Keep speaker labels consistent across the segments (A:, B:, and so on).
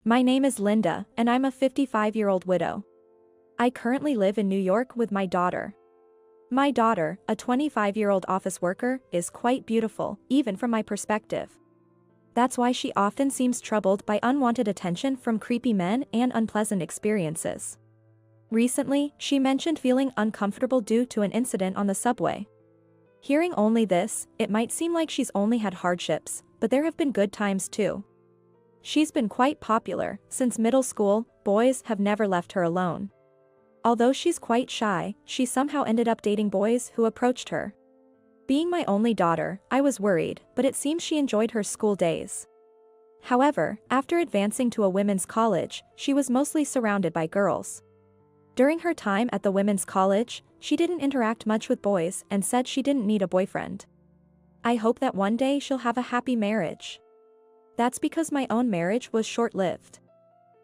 A: My name is Linda, and I'm a 55-year-old widow. I currently live in New York with my daughter. My daughter, a 25-year-old office worker, is quite beautiful, even from my perspective. That's why she often seems troubled by unwanted attention from creepy men and unpleasant experiences. Recently, she mentioned feeling uncomfortable due to an incident on the subway. Hearing only this, it might seem like she's only had hardships, but there have been good times too. She's been quite popular. Since middle school, boys have never left her alone. Although she's quite shy, she somehow ended up dating boys who approached her. Being my only daughter, I was worried, but it seems she enjoyed her school days. However, after advancing to a women's college, she was mostly surrounded by girls. During her time at the women's college, she didn't interact much with boys and said she didn't need a boyfriend. I hope that one day she'll have a happy marriage. That's because my own marriage was short-lived.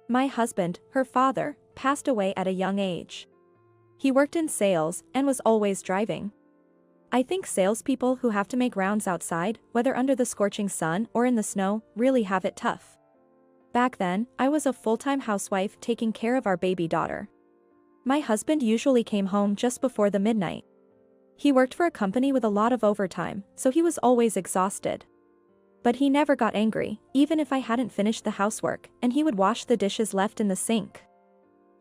A: My husband, her father, passed away at a young age. He worked in sales and was always driving. I think salespeople who have to make rounds outside, whether under the scorching sun or in the snow, really have it tough. Back then, I was a full-time housewife taking care of our baby daughter. My husband usually came home just before the midnight. He worked for a company with a lot of overtime, so he was always exhausted. But he never got angry, even if I hadn't finished the housework, and he would wash the dishes left in the sink.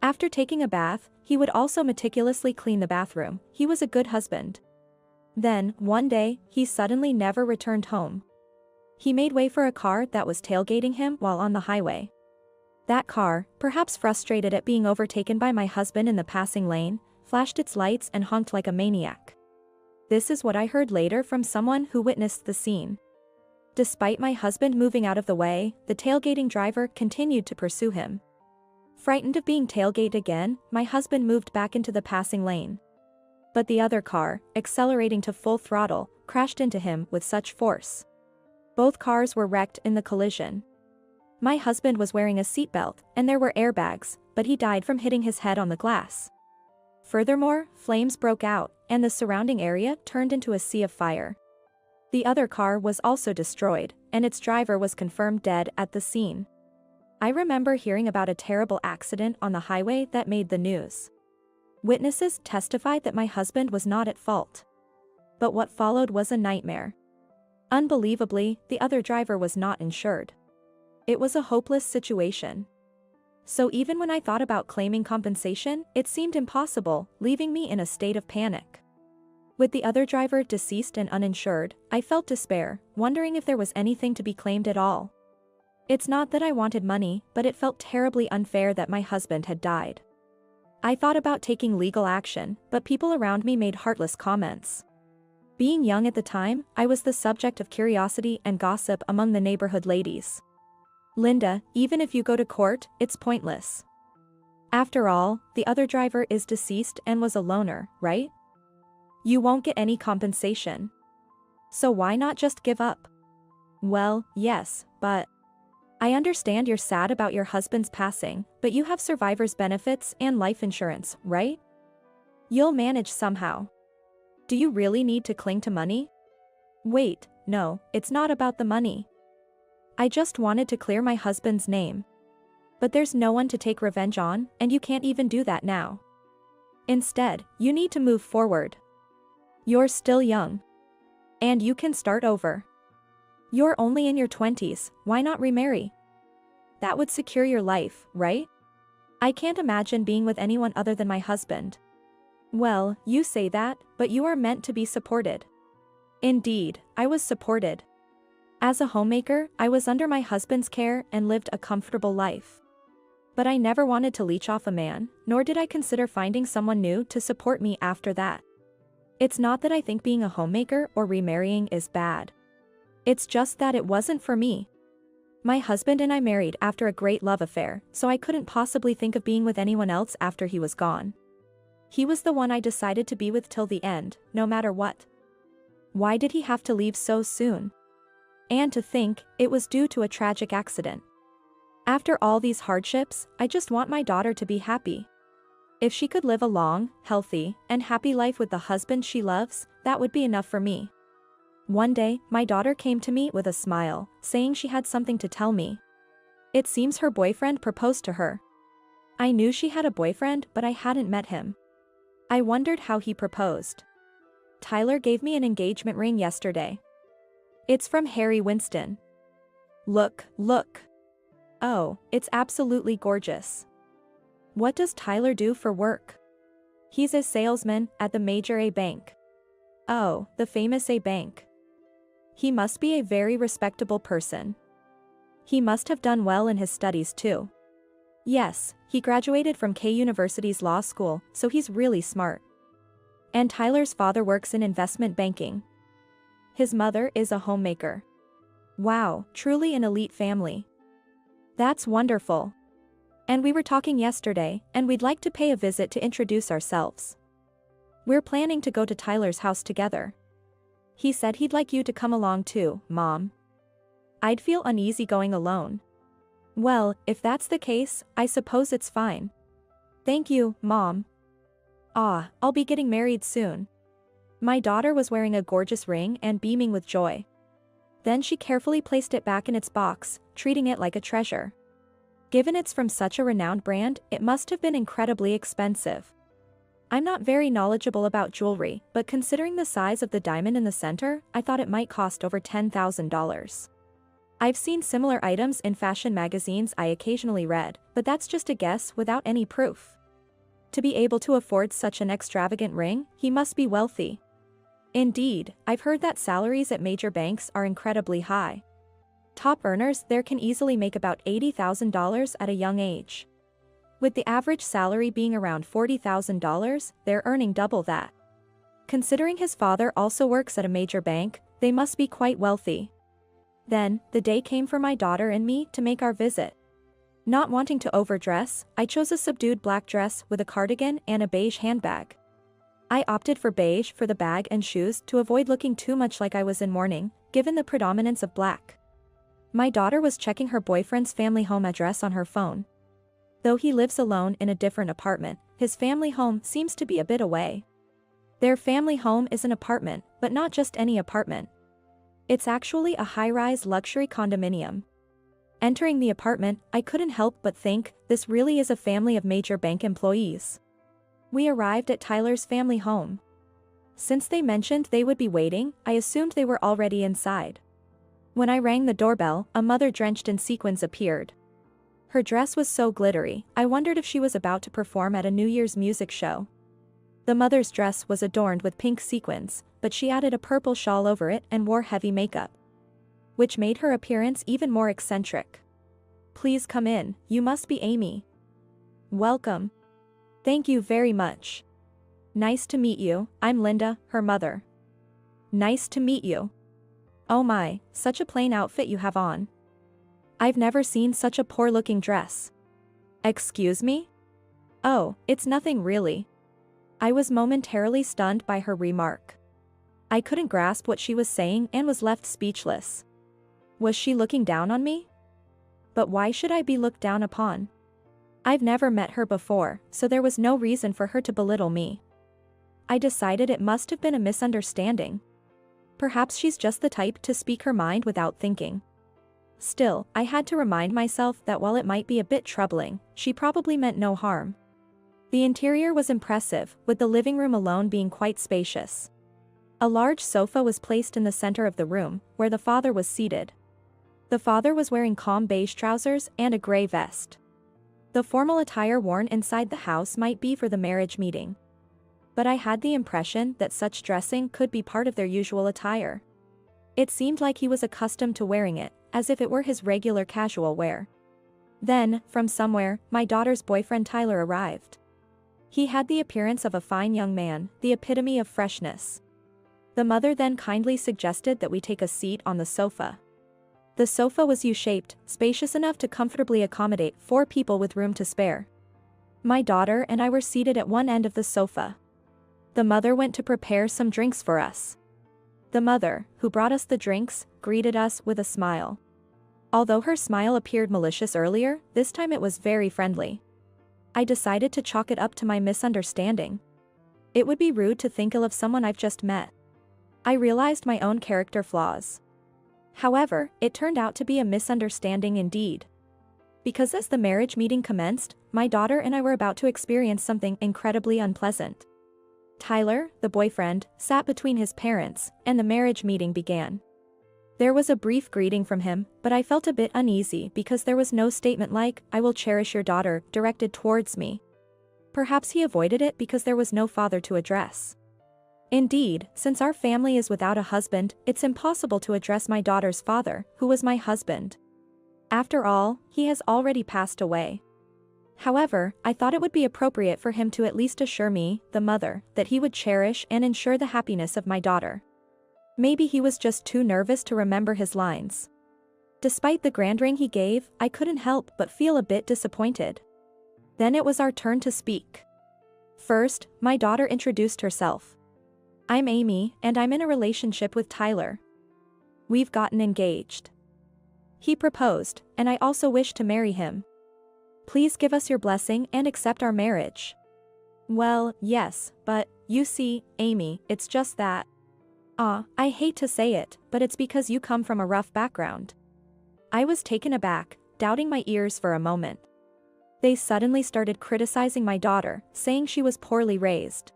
A: After taking a bath, he would also meticulously clean the bathroom. He was a good husband. Then, one day, he suddenly never returned home. He made way for a car that was tailgating him while on the highway. That car, perhaps frustrated at being overtaken by my husband in the passing lane, flashed its lights and honked like a maniac. This is what I heard later from someone who witnessed the scene. Despite my husband moving out of the way, the tailgating driver continued to pursue him. Frightened of being tailgated again, my husband moved back into the passing lane. But the other car, accelerating to full throttle, crashed into him with such force. Both cars were wrecked in the collision. My husband was wearing a seatbelt, and there were airbags, but he died from hitting his head on the glass. Furthermore, flames broke out, and the surrounding area turned into a sea of fire. The other car was also destroyed, and its driver was confirmed dead at the scene. I remember hearing about a terrible accident on the highway that made the news. Witnesses testified that my husband was not at fault. But what followed was a nightmare. Unbelievably, the other driver was not insured. It was a hopeless situation. So even when I thought about claiming compensation, it seemed impossible, leaving me in a state of panic. With the other driver deceased and uninsured, I felt despair, wondering if there was anything to be claimed at all. It's not that I wanted money, but it felt terribly unfair that my husband had died. I thought about taking legal action, but people around me made heartless comments. Being young at the time, I was the subject of curiosity and gossip among the neighborhood ladies. Linda, even if you go to court, it's pointless. After all, the other driver is deceased and was a loner, right? You won't get any compensation. So why not just give up? Well, yes, but I understand you're sad about your husband's passing, but you have survivor's benefits and life insurance, right? You'll manage somehow. Do you really need to cling to money? Wait, no, it's not about the money. I just wanted to clear my husband's name. But there's no one to take revenge on, and you can't even do that now. Instead, you need to move forward. You're still young. And you can start over. You're only in your 20s, why not remarry? That would secure your life, right? I can't imagine being with anyone other than my husband. Well, you say that, but you are meant to be supported. Indeed, I was supported. As a homemaker, I was under my husband's care and lived a comfortable life. But I never wanted to leech off a man, nor did I consider finding someone new to support me after that. It's not that I think being a homemaker or remarrying is bad. It's just that it wasn't for me. My husband and I married after a great love affair, so I couldn't possibly think of being with anyone else after he was gone. He was the one I decided to be with till the end, no matter what. Why did he have to leave so soon? And to think, it was due to a tragic accident. After all these hardships, I just want my daughter to be happy. If she could live a long, healthy, and happy life with the husband she loves, that would be enough for me. One day, my daughter came to me with a smile, saying she had something to tell me. It seems her boyfriend proposed to her. I knew she had a boyfriend, but I hadn't met him. I wondered how he proposed. Tyler gave me an engagement ring yesterday. It's from Harry Winston. Look, look. Oh, it's absolutely gorgeous. What does Tyler do for work? He's a salesman at the major A bank. Oh, the famous A bank. He must be a very respectable person. He must have done well in his studies too. Yes, he graduated from K University's law school, so he's really smart. And Tyler's father works in investment banking. His mother is a homemaker. Wow, truly an elite family. That's wonderful. And we were talking yesterday, and we'd like to pay a visit to introduce ourselves. We're planning to go to Tyler's house together. He said he'd like you to come along too, Mom. I'd feel uneasy going alone. Well, if that's the case, I suppose it's fine. Thank you, Mom. Ah, I'll be getting married soon. My daughter was wearing a gorgeous ring and beaming with joy. Then she carefully placed it back in its box, treating it like a treasure. Given it's from such a renowned brand, it must have been incredibly expensive. I'm not very knowledgeable about jewelry, but considering the size of the diamond in the center, I thought it might cost over $10,000. I've seen similar items in fashion magazines I occasionally read, but that's just a guess without any proof. To be able to afford such an extravagant ring, he must be wealthy. Indeed, I've heard that salaries at major banks are incredibly high. Top earners there can easily make about $80,000 at a young age. With the average salary being around $40,000, they're earning double that. Considering his father also works at a major bank, they must be quite wealthy. Then, the day came for my daughter and me to make our visit. Not wanting to overdress, I chose a subdued black dress with a cardigan and a beige handbag. I opted for beige for the bag and shoes to avoid looking too much like I was in mourning, given the predominance of black. My daughter was checking her boyfriend's family home address on her phone. Though he lives alone in a different apartment, his family home seems to be a bit away. Their family home is an apartment, but not just any apartment. It's actually a high-rise luxury condominium. Entering the apartment, I couldn't help but think, this really is a family of major bank employees. We arrived at Tyler's family home. Since they mentioned they would be waiting, I assumed they were already inside. When I rang the doorbell, a mother drenched in sequins appeared. Her dress was so glittery, I wondered if she was about to perform at a New Year's music show. The mother's dress was adorned with pink sequins, but she added a purple shawl over it and wore heavy makeup, which made her appearance even more eccentric. Please come in, you must be Amy. Welcome. Thank you very much. Nice to meet you, I'm Linda, her mother. Nice to meet you. Oh my, such a plain outfit you have on. I've never seen such a poor-looking dress. Excuse me? Oh, it's nothing really. I was momentarily stunned by her remark. I couldn't grasp what she was saying and was left speechless. Was she looking down on me? But why should I be looked down upon? I've never met her before, so there was no reason for her to belittle me. I decided it must have been a misunderstanding. Perhaps she's just the type to speak her mind without thinking. Still, I had to remind myself that while it might be a bit troubling, she probably meant no harm. The interior was impressive, with the living room alone being quite spacious. A large sofa was placed in the center of the room, where the father was seated. The father was wearing calm beige trousers and a gray vest. The formal attire worn inside the house might be for the marriage meeting. But I had the impression that such dressing could be part of their usual attire. It seemed like he was accustomed to wearing it, as if it were his regular casual wear. Then, from somewhere, my daughter's boyfriend Tyler arrived. He had the appearance of a fine young man, the epitome of freshness. The mother then kindly suggested that we take a seat on the sofa. The sofa was U-shaped, spacious enough to comfortably accommodate 4 people with room to spare. My daughter and I were seated at one end of the sofa. The mother went to prepare some drinks for us. The mother, who brought us the drinks, greeted us with a smile. Although her smile appeared malicious earlier, this time it was very friendly. I decided to chalk it up to my misunderstanding. It would be rude to think ill of someone I've just met. I realized my own character flaws. However, it turned out to be a misunderstanding indeed. Because as the marriage meeting commenced, my daughter and I were about to experience something incredibly unpleasant. Tyler, the boyfriend, sat between his parents, and the marriage meeting began. There was a brief greeting from him, but I felt a bit uneasy because there was no statement like, "I will cherish your daughter," directed towards me. Perhaps he avoided it because there was no father to address. Indeed, since our family is without a husband, it's impossible to address my daughter's father, who was my husband. After all, he has already passed away. However, I thought it would be appropriate for him to at least assure me, the mother, that he would cherish and ensure the happiness of my daughter. Maybe he was just too nervous to remember his lines. Despite the grand ring he gave, I couldn't help but feel a bit disappointed. Then it was our turn to speak. First, my daughter introduced herself. "I'm Amy, and I'm in a relationship with Tyler. We've gotten engaged. He proposed, and I also wish to marry him. Please give us your blessing and accept our marriage." "Well, yes, but, you see, Amy, it's just that. I hate to say it, but it's because you come from a rough background." I was taken aback, doubting my ears for a moment. They suddenly started criticizing my daughter, saying she was poorly raised.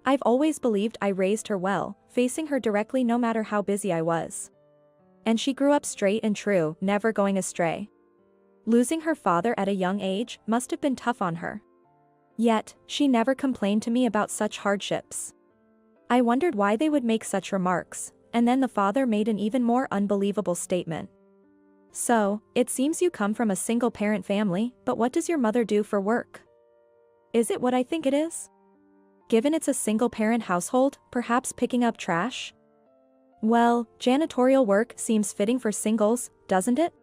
A: I've always believed I raised her well, facing her directly no matter how busy I was. And she grew up straight and true, never going astray. Losing her father at a young age must have been tough on her. Yet, she never complained to me about such hardships. I wondered why they would make such remarks, and then the father made an even more unbelievable statement. "So, it seems you come from a single-parent family, but what does your mother do for work?" Is it what I think it is? Given it's a single-parent household, perhaps picking up trash? Well, janitorial work seems fitting for singles, doesn't it?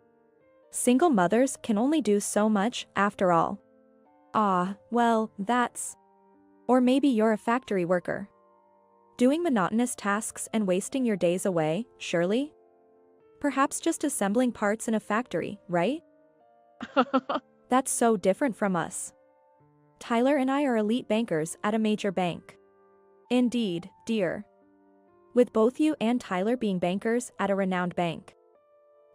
A: Single mothers can only do so much, after all. Well, that's... Or maybe you're a factory worker. Doing monotonous tasks and wasting your days away, surely? Perhaps just assembling parts in a factory, right? That's so different from us. Tyler and I are elite bankers at a major bank. Indeed, dear. With both you and Tyler being bankers at a renowned bank.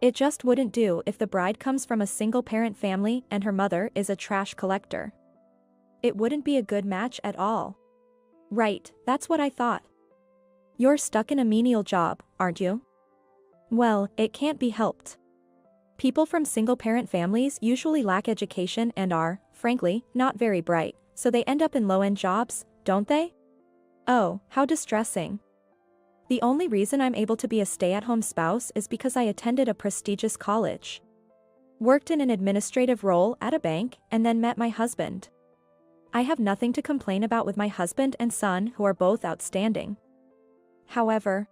A: It just wouldn't do if the bride comes from a single-parent family and her mother is a trash collector. It wouldn't be a good match at all. Right, that's what I thought. You're stuck in a menial job, aren't you? Well, it can't be helped. People from single-parent families usually lack education and are, frankly, not very bright, so they end up in low-end jobs, don't they? Oh, how distressing. The only reason I'm able to be a stay-at-home spouse is because I attended a prestigious college. Worked in an administrative role at a bank, and then met my husband. I have nothing to complain about with my husband and son who are both outstanding. However,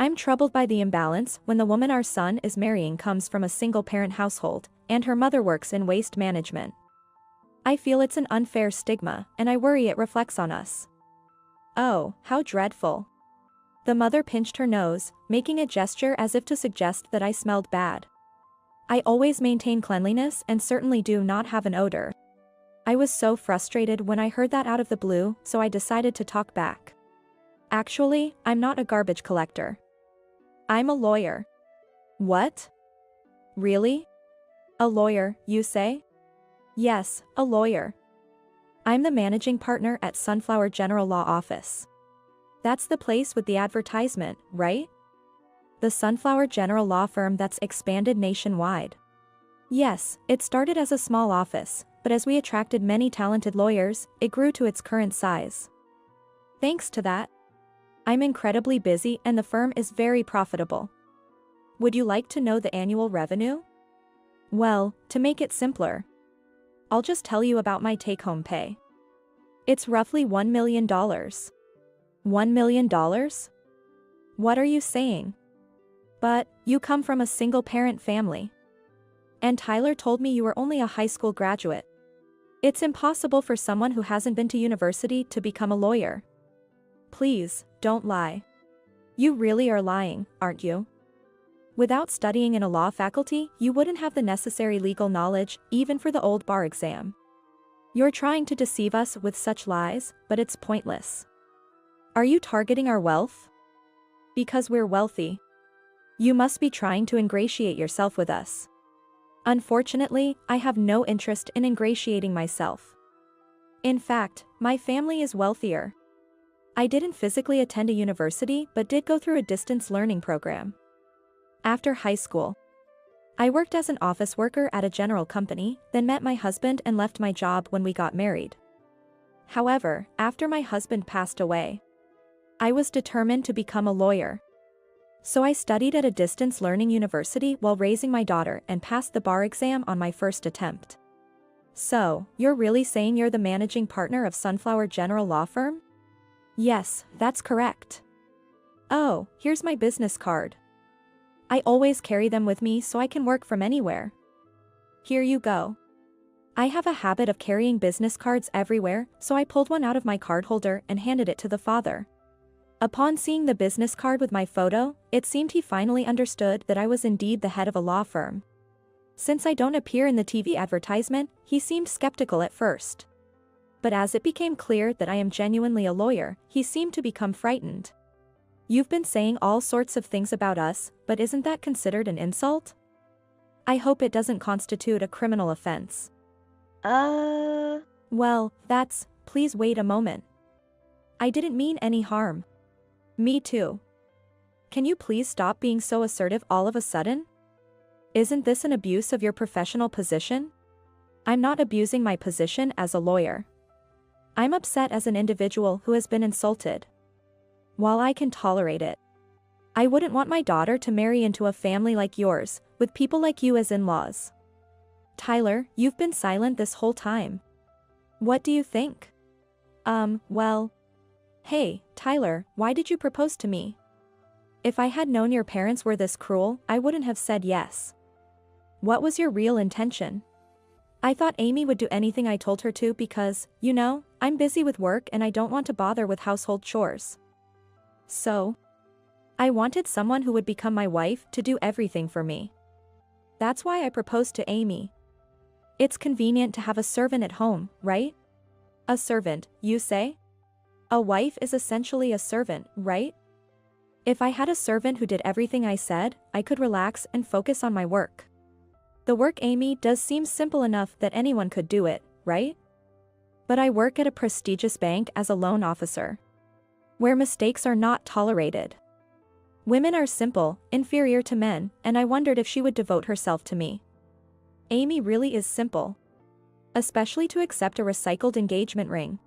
A: I'm troubled by the imbalance when the woman our son is marrying comes from a single-parent household, and her mother works in waste management. I feel it's an unfair stigma, and I worry it reflects on us. Oh, how dreadful. The mother pinched her nose, making a gesture as if to suggest that I smelled bad. I always maintain cleanliness and certainly do not have an odor. I was so frustrated when I heard that out of the blue, so I decided to talk back. Actually, I'm not a garbage collector. I'm a lawyer. What? Really? A lawyer, you say? Yes, a lawyer. I'm the managing partner at Sunflower General Law Office. That's the place with the advertisement, right? The Sunflower General Law firm that's expanded nationwide. Yes, it started as a small office, but as we attracted many talented lawyers, it grew to its current size. Thanks to that, I'm incredibly busy and the firm is very profitable. Would you like to know the annual revenue? Well, to make it simpler, I'll just tell you about my take-home pay. It's roughly $1 million. $1 million? What are you saying? But, you come from a single-parent family. And Tyler told me you were only a high school graduate. It's impossible for someone who hasn't been to university to become a lawyer. Please, don't lie. You really are lying, aren't you? Without studying in a law faculty, you wouldn't have the necessary legal knowledge, even for the old bar exam. You're trying to deceive us with such lies, but it's pointless. Are you targeting our wealth? Because we're wealthy. You must be trying to ingratiate yourself with us. Unfortunately, I have no interest in ingratiating myself. In fact, my family is wealthier. I didn't physically attend a university but did go through a distance learning program. After high school, I worked as an office worker at a general company, then met my husband and left my job when we got married. However, after my husband passed away, I was determined to become a lawyer. So I studied at a distance learning university while raising my daughter and passed the bar exam on my first attempt. So, you're really saying you're the managing partner of Sunflower General Law Firm? Yes, that's correct. Oh, here's my business card. I always carry them with me so I can work from anywhere. Here you go. I have a habit of carrying business cards everywhere, so I pulled one out of my card holder and handed it to the father. Upon seeing the business card with my photo, it seemed he finally understood that I was indeed the head of a law firm. Since I don't appear in the TV advertisement, he seemed skeptical at first. But as it became clear that I am genuinely a lawyer, he seemed to become frightened. You've been saying all sorts of things about us, but isn't that considered an insult? I hope it doesn't constitute a criminal offense. Well, please wait a moment. I didn't mean any harm. Me too. Can you please stop being so assertive all of a sudden? Isn't this an abuse of your professional position? I'm not abusing my position as a lawyer. I'm upset as an individual who has been insulted. While I can tolerate it, I wouldn't want my daughter to marry into a family like yours, with people like you as in-laws. Tyler, you've been silent this whole time. What do you think? Well. Hey, Tyler, why did you propose to me? If I had known your parents were this cruel, I wouldn't have said yes. What was your real intention? I thought Amy would do anything I told her to because, you know, I'm busy with work and I don't want to bother with household chores. So, I wanted someone who would become my wife to do everything for me. That's why I proposed to Amy. It's convenient to have a servant at home, right? A servant, you say? A wife is essentially a servant, right? If I had a servant who did everything I said, I could relax and focus on my work. The work Amy does seems simple enough that anyone could do it, right? But I work at a prestigious bank as a loan officer, where mistakes are not tolerated. Women are simple, inferior to men, and I wondered if she would devote herself to me. Amy really is simple. Especially to accept a recycled engagement ring.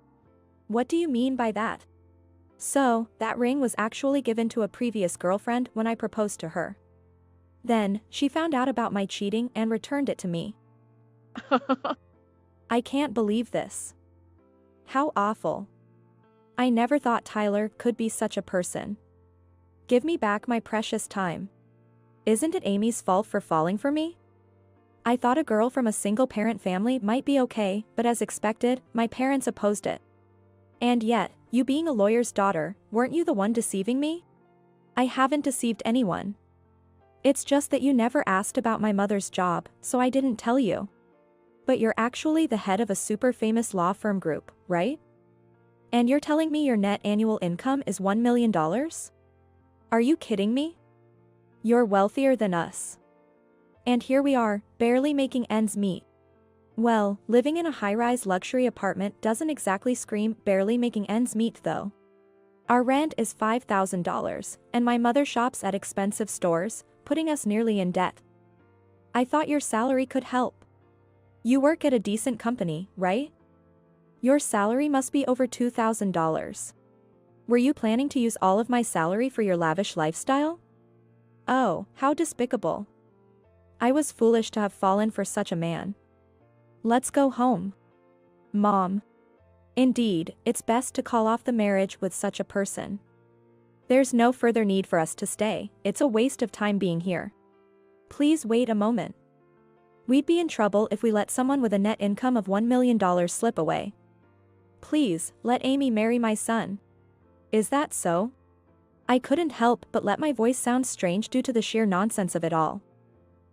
A: What do you mean by that? So, that ring was actually given to a previous girlfriend when I proposed to her. Then, she found out about my cheating and returned it to me. I can't believe this. How awful. I never thought Tyler could be such a person. Give me back my precious time. Isn't it Amy's fault for falling for me? I thought a girl from a single-parent family might be okay, but as expected, my parents opposed it. And yet, you being a lawyer's daughter, weren't you the one deceiving me? I haven't deceived anyone. It's just that you never asked about my mother's job, so I didn't tell you. But you're actually the head of a super famous law firm group, right? And you're telling me your net annual income is $1 million? Are you kidding me? You're wealthier than us. And here we are, barely making ends meet. Well, living in a high-rise luxury apartment doesn't exactly scream barely making ends meet though. Our rent is $5,000, and my mother shops at expensive stores, putting us nearly in debt. I thought your salary could help. You work at a decent company, right? Your salary must be over $2,000. Were you planning to use all of my salary for your lavish lifestyle? Oh, how despicable. I was foolish to have fallen for such a man. Let's go home. Mom. Indeed, it's best to call off the marriage with such a person. There's no further need for us to stay, it's a waste of time being here. Please wait a moment. We'd be in trouble if we let someone with a net income of $1 million slip away. Please, let Amy marry my son. Is that so? I couldn't help but let my voice sound strange due to the sheer nonsense of it all.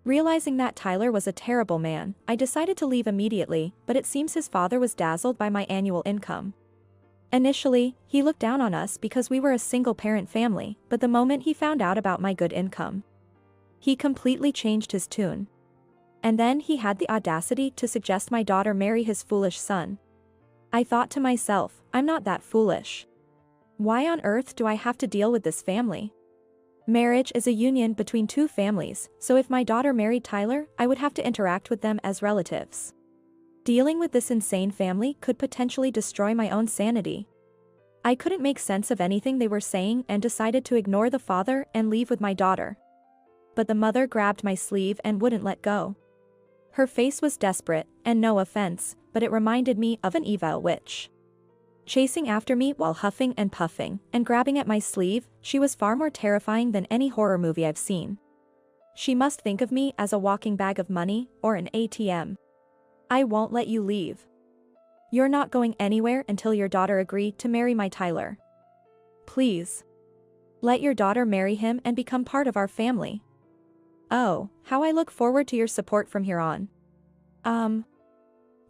A: Realizing that Tyler was a terrible man, I decided to leave immediately, but it seems his father was dazzled by my annual income. Initially, he looked down on us because we were a single-parent family, but the moment he found out about my good income, he completely changed his tune. And then he had the audacity to suggest my daughter marry his foolish son. I thought to myself, I'm not that foolish. Why on earth do I have to deal with this family? Marriage is a union between two families, so if my daughter married Tyler, I would have to interact with them as relatives. Dealing with this insane family could potentially destroy my own sanity. I couldn't make sense of anything they were saying and decided to ignore the father and leave with my daughter. But the mother grabbed my sleeve and wouldn't let go. Her face was desperate, and no offense, but it reminded me of an evil witch. Chasing after me while huffing and puffing, and grabbing at my sleeve, she was far more terrifying than any horror movie I've seen. She must think of me as a walking bag of money, or an ATM. I won't let you leave. You're not going anywhere until your daughter agreed to marry my Tyler. Please. Let your daughter marry him and become part of our family. Oh, how I look forward to your support from here on.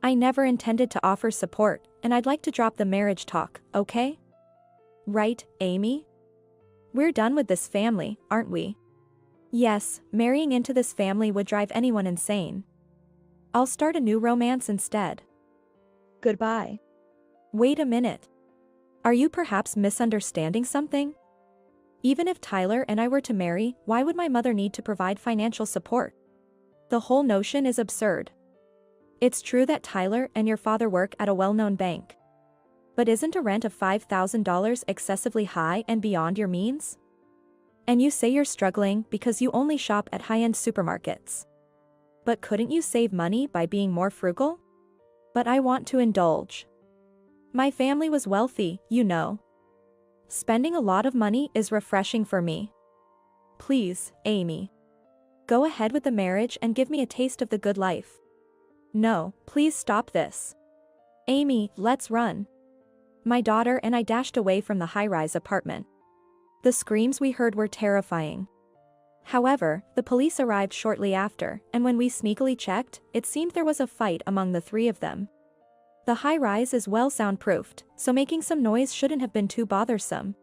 A: I never intended to offer support, and I'd like to drop the marriage talk, okay? Right, Amy? We're done with this family, aren't we? Yes, marrying into this family would drive anyone insane. I'll start a new romance instead. Goodbye. Wait a minute. Are you perhaps misunderstanding something? Even if Tyler and I were to marry, why would my mother need to provide financial support? The whole notion is absurd. It's true that Tyler and your father work at a well-known bank. But isn't a rent of $5,000 excessively high and beyond your means? And you say you're struggling because you only shop at high-end supermarkets. But couldn't you save money by being more frugal? But I want to indulge. My family was wealthy, you know. Spending a lot of money is refreshing for me. Please, Amy. Go ahead with the marriage and give me a taste of the good life. No, please stop this. Amy, let's run. My daughter and I dashed away from the high-rise apartment. The screams we heard were terrifying. However, the police arrived shortly after, and when we sneakily checked, it seemed there was a fight among the three of them. The high-rise is well soundproofed, so making some noise shouldn't have been too bothersome.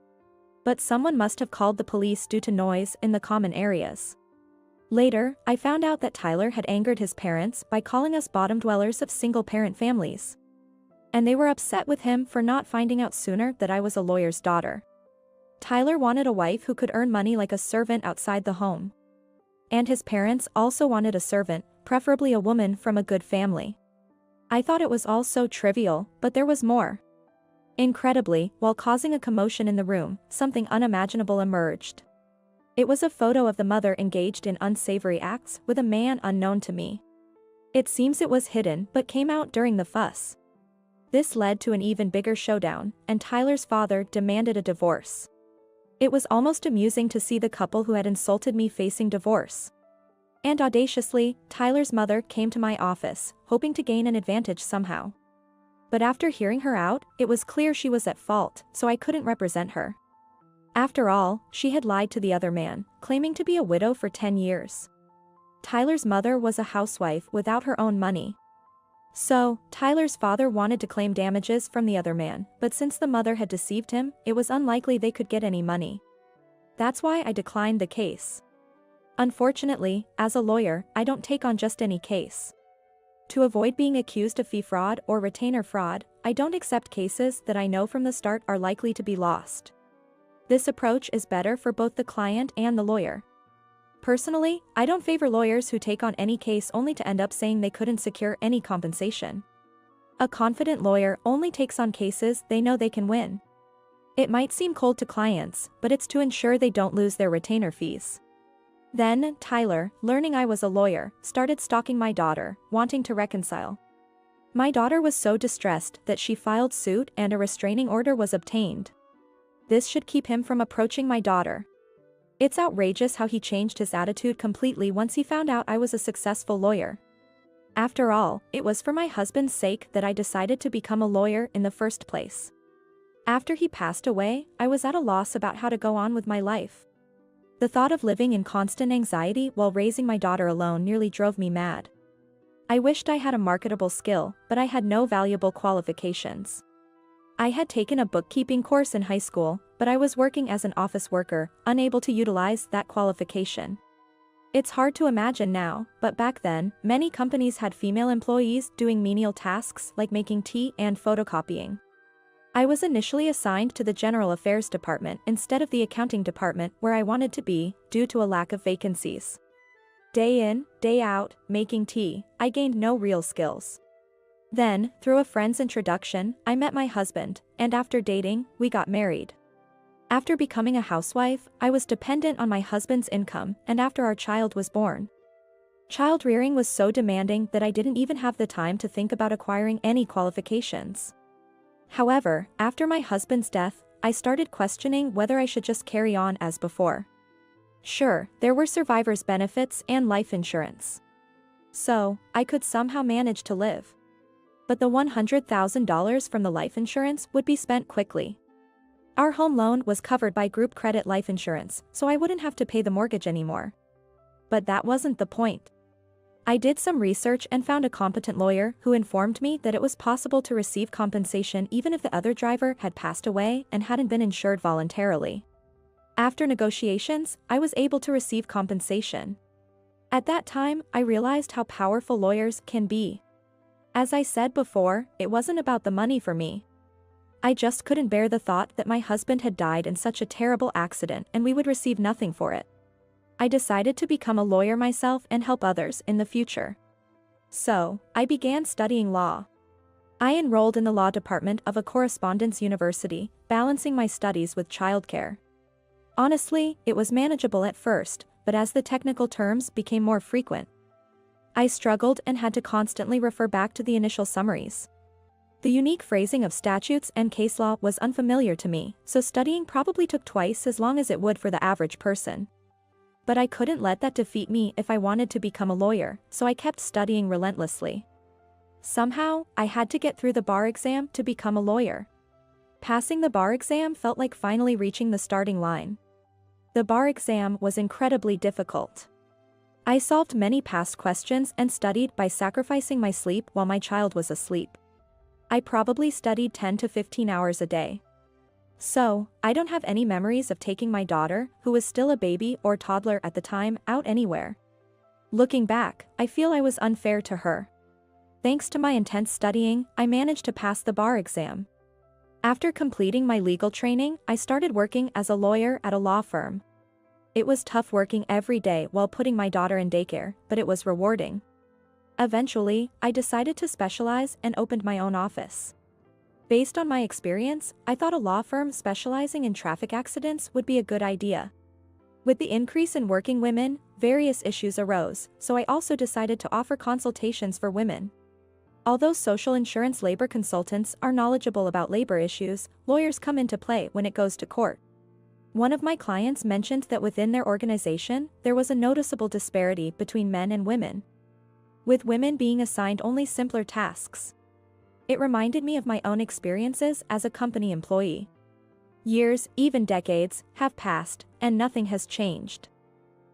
A: But someone must have called the police due to noise in the common areas. Later, I found out that Tyler had angered his parents by calling us bottom dwellers of single-parent families. And they were upset with him for not finding out sooner that I was a lawyer's daughter. Tyler wanted a wife who could earn money like a servant outside the home. And his parents also wanted a servant, preferably a woman from a good family. I thought it was all so trivial, but there was more. Incredibly, while causing a commotion in the room, something unimaginable emerged. It was a photo of the mother engaged in unsavory acts with a man unknown to me. It seems it was hidden but came out during the fuss. This led to an even bigger showdown, and Tyler's father demanded a divorce. It was almost amusing to see the couple who had insulted me facing divorce. And audaciously, Tyler's mother came to my office, hoping to gain an advantage somehow. But after hearing her out, it was clear she was at fault, so I couldn't represent her. After all, she had lied to the other man, claiming to be a widow for 10 years. Tyler's mother was a housewife without her own money. So, Tyler's father wanted to claim damages from the other man, but since the mother had deceived him, it was unlikely they could get any money. That's why I declined the case. Unfortunately, as a lawyer, I don't take on just any case. To avoid being accused of fee fraud or retainer fraud, I don't accept cases that I know from the start are likely to be lost. This approach is better for both the client and the lawyer. Personally, I don't favor lawyers who take on any case only to end up saying they couldn't secure any compensation. A confident lawyer only takes on cases they know they can win. It might seem cold to clients, but it's to ensure they don't lose their retainer fees. Then, Tyler, learning I was a lawyer, started stalking my daughter, wanting to reconcile. My daughter was so distressed that she filed suit and a restraining order was obtained. This should keep him from approaching my daughter. It's outrageous how he changed his attitude completely once he found out I was a successful lawyer. After all, it was for my husband's sake that I decided to become a lawyer in the first place. After he passed away, I was at a loss about how to go on with my life. The thought of living in constant anxiety while raising my daughter alone nearly drove me mad. I wished I had a marketable skill, but I had no valuable qualifications. I had taken a bookkeeping course in high school, but I was working as an office worker, unable to utilize that qualification. It's hard to imagine now, but back then, many companies had female employees doing menial tasks like making tea and photocopying. I was initially assigned to the General Affairs Department instead of the Accounting Department where I wanted to be, due to a lack of vacancies. Day in, day out, making tea, I gained no real skills. Then, through a friend's introduction, I met my husband, and after dating, we got married. After becoming a housewife, I was dependent on my husband's income, and after our child was born. Child rearing was so demanding that I didn't even have the time to think about acquiring any qualifications. However, after my husband's death, I started questioning whether I should just carry on as before. Sure, there were survivor's benefits and life insurance. So, I could somehow manage to live. But the $100,000 from the life insurance would be spent quickly. Our home loan was covered by group credit life insurance, so I wouldn't have to pay the mortgage anymore. But that wasn't the point. I did some research and found a competent lawyer who informed me that it was possible to receive compensation even if the other driver had passed away and hadn't been insured voluntarily. After negotiations, I was able to receive compensation. At that time, I realized how powerful lawyers can be. As I said before, it wasn't about the money for me. I just couldn't bear the thought that my husband had died in such a terrible accident and we would receive nothing for it. I decided to become a lawyer myself and help others in the future. So, I began studying law. I enrolled in the law department of a correspondence university, balancing my studies with childcare. Honestly, it was manageable at first, but as the technical terms became more frequent, I struggled and had to constantly refer back to the initial summaries. The unique phrasing of statutes and case law was unfamiliar to me, so studying probably took twice as long as it would for the average person. But I couldn't let that defeat me if I wanted to become a lawyer, so I kept studying relentlessly. Somehow, I had to get through the bar exam to become a lawyer. Passing the bar exam felt like finally reaching the starting line. The bar exam was incredibly difficult. I solved many past questions and studied by sacrificing my sleep while my child was asleep. I probably studied 10 to 15 hours a day. So, I don't have any memories of taking my daughter, who was still a baby or toddler at the time, out anywhere. Looking back, I feel I was unfair to her. Thanks to my intense studying, I managed to pass the bar exam. After completing my legal training, I started working as a lawyer at a law firm. It was tough working every day while putting my daughter in daycare, but it was rewarding. Eventually, I decided to specialize and opened my own office. Based on my experience, I thought a law firm specializing in traffic accidents would be a good idea. With the increase in working women, various issues arose, so I also decided to offer consultations for women. Although social insurance labor consultants are knowledgeable about labor issues, lawyers come into play when it goes to court. One of my clients mentioned that within their organization, there was a noticeable disparity between men and women, with women being assigned only simpler tasks. It reminded me of my own experiences as a company employee. Years, even decades, have passed, and nothing has changed.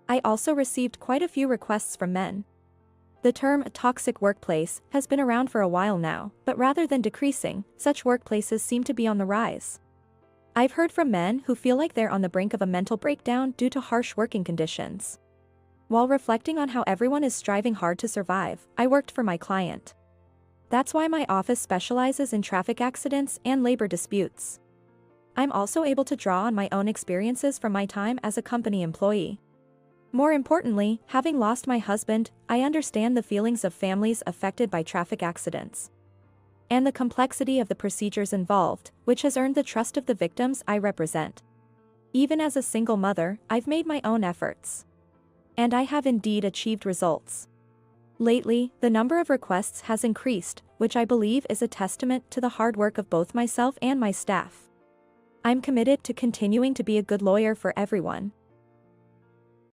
A: I also received quite a few requests from men. The term toxic workplace has been around for a while now, but rather than decreasing, such workplaces seem to be on the rise. I've heard from men who feel like they're on the brink of a mental breakdown due to harsh working conditions. While reflecting on how everyone is striving hard to survive, I worked for my client. That's why my office specializes in traffic accidents and labor disputes. I'm also able to draw on my own experiences from my time as a company employee. More importantly, having lost my husband, I understand the feelings of families affected by traffic accidents and the complexity of the procedures involved, which has earned the trust of the victims I represent. Even as a single mother, I've made my own efforts. And I have indeed achieved results. Lately, the number of requests has increased, which I believe is a testament to the hard work of both myself and my staff. I'm committed to continuing to be a good lawyer for everyone.